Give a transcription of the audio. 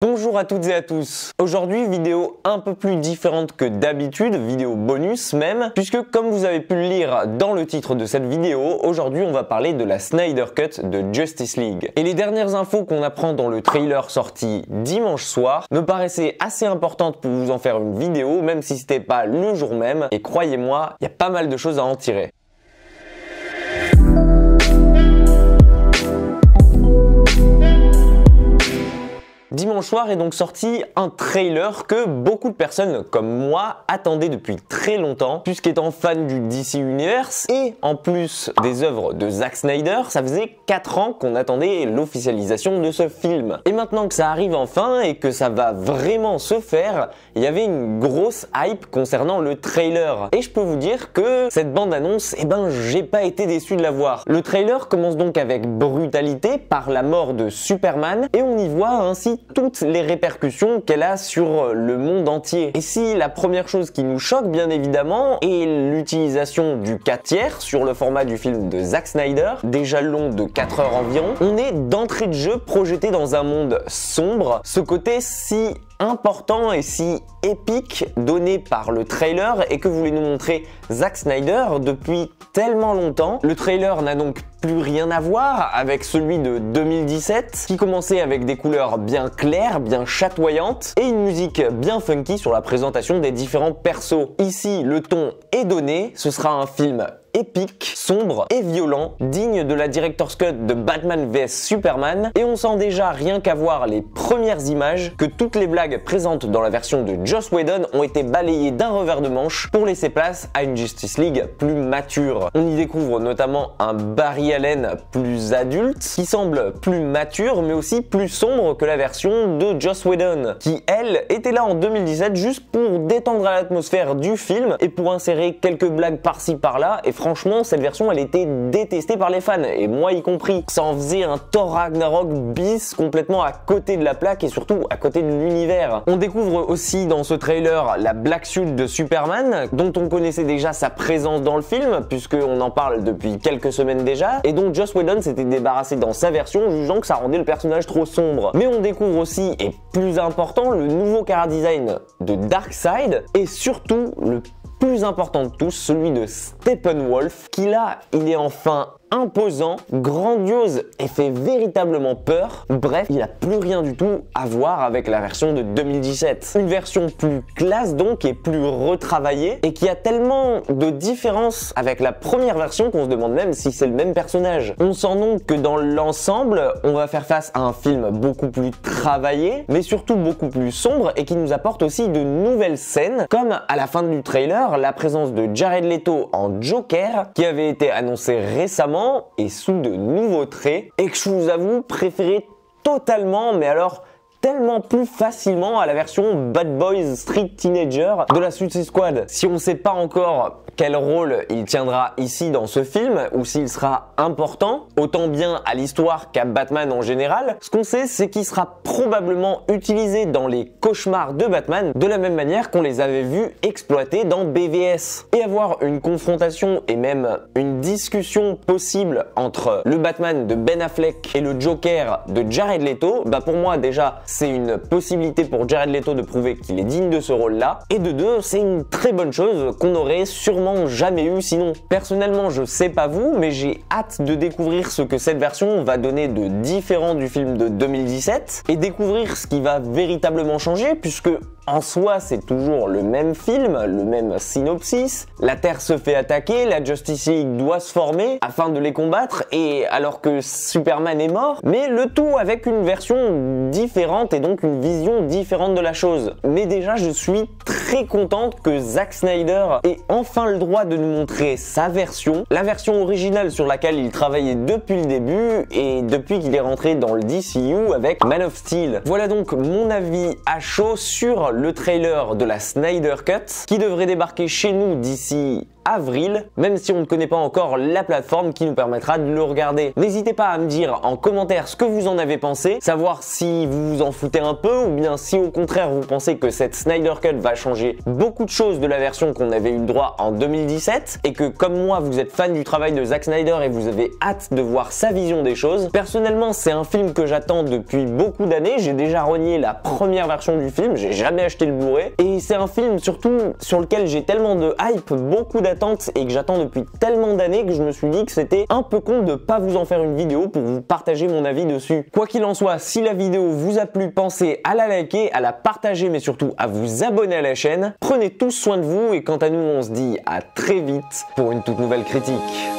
Bonjour à toutes et à tous. Aujourd'hui, vidéo un peu plus différente que d'habitude, vidéo bonus même, puisque comme vous avez pu le lire dans le titre de cette vidéo, aujourd'hui on va parler de la Snyder Cut de Justice League. Et les dernières infos qu'on apprend dans le trailer sorti dimanche soir me paraissaient assez importantes pour vous en faire une vidéo, même si c'était pas le jour même, et croyez-moi, il y a pas mal de choses à en tirer. Dimanche soir est donc sorti un trailer que beaucoup de personnes comme moi attendaient depuis très longtemps, puisqu'étant fan du DC Universe et en plus des œuvres de Zack Snyder, ça faisait 4 ans qu'on attendait l'officialisation de ce film. Et maintenant que ça arrive enfin et que ça va vraiment se faire, il y avait une grosse hype concernant le trailer. Et je peux vous dire que cette bande-annonce, j'ai pas été déçu de la voir. Le trailer commence donc avec brutalité par la mort de Superman et on y voit ainsi toutes les répercussions qu'elle a sur le monde entier. Et si la première chose qui nous choque bien évidemment est l'utilisation du 4/3 sur le format du film de Zack Snyder, déjà long de 4 heures environ, on est d'entrée de jeu projeté dans un monde sombre, ce côté si important et si épique donné par le trailer et que voulait nous montrer Zack Snyder depuis tellement longtemps. Le trailer n'a donc plus rien à voir avec celui de 2017 qui commençait avec des couleurs bien claires, bien chatoyantes et une musique bien funky sur la présentation des différents persos. Ici, le ton est donné, ce sera un film épique, sombre et violent, digne de la Director's Cut de Batman vs Superman, et on sent déjà rien qu'à voir les premières images que toutes les blagues présentes dans la version de Joss Whedon ont été balayées d'un revers de manche pour laisser place à une Justice League plus mature. On y découvre notamment un Barry Allen plus adulte, qui semble plus mature mais aussi plus sombre que la version de Joss Whedon, qui elle était là en 2017 juste pour détendre l'atmosphère du film et pour insérer quelques blagues par-ci par-là, et franchement, cette version, elle était détestée par les fans, et moi y compris. Ça en faisait un Thor Ragnarok bis complètement à côté de la plaque et surtout à côté de l'univers. On découvre aussi dans ce trailer la Black Suit de Superman, dont on connaissait déjà sa présence dans le film, puisqu'on en parle depuis quelques semaines déjà, et dont Joss Whedon s'était débarrassé dans sa version, jugeant que ça rendait le personnage trop sombre. Mais on découvre aussi, et plus important, le nouveau chara-design de Darkseid, et surtout le plus important de tous, celui de Steppenwolf, qui là, il est enfin imposant, grandiose et fait véritablement peur. Bref, il n'a plus rien du tout à voir avec la version de 2017. Une version plus classe donc et plus retravaillée et qui a tellement de différences avec la première version qu'on se demande même si c'est le même personnage. On sent donc que dans l'ensemble, on va faire face à un film beaucoup plus travaillé, mais surtout beaucoup plus sombre et qui nous apporte aussi de nouvelles scènes, comme à la fin du trailer, la présence de Jared Leto en Joker, qui avait été annoncé récemment et sous de nouveaux traits, et que je vous avoue préférer totalement, mais alors tellement plus facilement à la version Bad Boys Street Teenager de la Suicide Squad. Si on ne sait pas encore quel rôle il tiendra ici dans ce film, ou s'il sera important, autant bien à l'histoire qu'à Batman en général, ce qu'on sait c'est qu'il sera probablement utilisé dans les cauchemars de Batman de la même manière qu'on les avait vus exploiter dans BVS. Et avoir une confrontation et même une discussion possible entre le Batman de Ben Affleck et le Joker de Jared Leto, pour moi déjà c'est une possibilité pour Jared Leto de prouver qu'il est digne de ce rôle-là, et de deux, c'est une très bonne chose qu'on aurait sûrement jamais eu sinon. Personnellement, je sais pas vous, mais j'ai hâte de découvrir ce que cette version va donner de différent du film de 2017, et découvrir ce qui va véritablement changer, puisque en soi, c'est toujours le même film, le même synopsis. La Terre se fait attaquer, la Justice League doit se former afin de les combattre, et alors que Superman est mort, mais le tout avec une version différente et donc une vision différente de la chose. Mais déjà, je suis très contente que Zack Snyder ait enfin le droit de nous montrer sa version, la version originale sur laquelle il travaillait depuis le début et depuis qu'il est rentré dans le DCU avec Man of Steel. Voilà donc mon avis à chaud sur le trailer de la Snyder Cut qui devrait débarquer chez nous d'ici avril, même si on ne connaît pas encore la plateforme qui nous permettra de le regarder. N'hésitez pas à me dire en commentaire ce que vous en avez pensé, savoir si vous vous en foutez un peu ou bien si au contraire vous pensez que cette Snyder Cut va changer changé beaucoup de choses de la version qu'on avait eu le droit en 2017 et que comme moi vous êtes fan du travail de Zack Snyder et vous avez hâte de voir sa vision des choses. Personnellement, c'est un film que j'attends depuis beaucoup d'années. J'ai déjà renié la première version du film, j'ai jamais acheté le Blu-ray et c'est un film surtout sur lequel j'ai tellement de hype, beaucoup d'attentes et que j'attends depuis tellement d'années que je me suis dit que c'était un peu con de pas vous en faire une vidéo pour vous partager mon avis dessus. Quoi qu'il en soit, si la vidéo vous a plu, pensez à la liker, à la partager mais surtout à vous abonner à la chaîne. Prenez tous soin de vous et quant à nous, on se dit à très vite pour une toute nouvelle critique.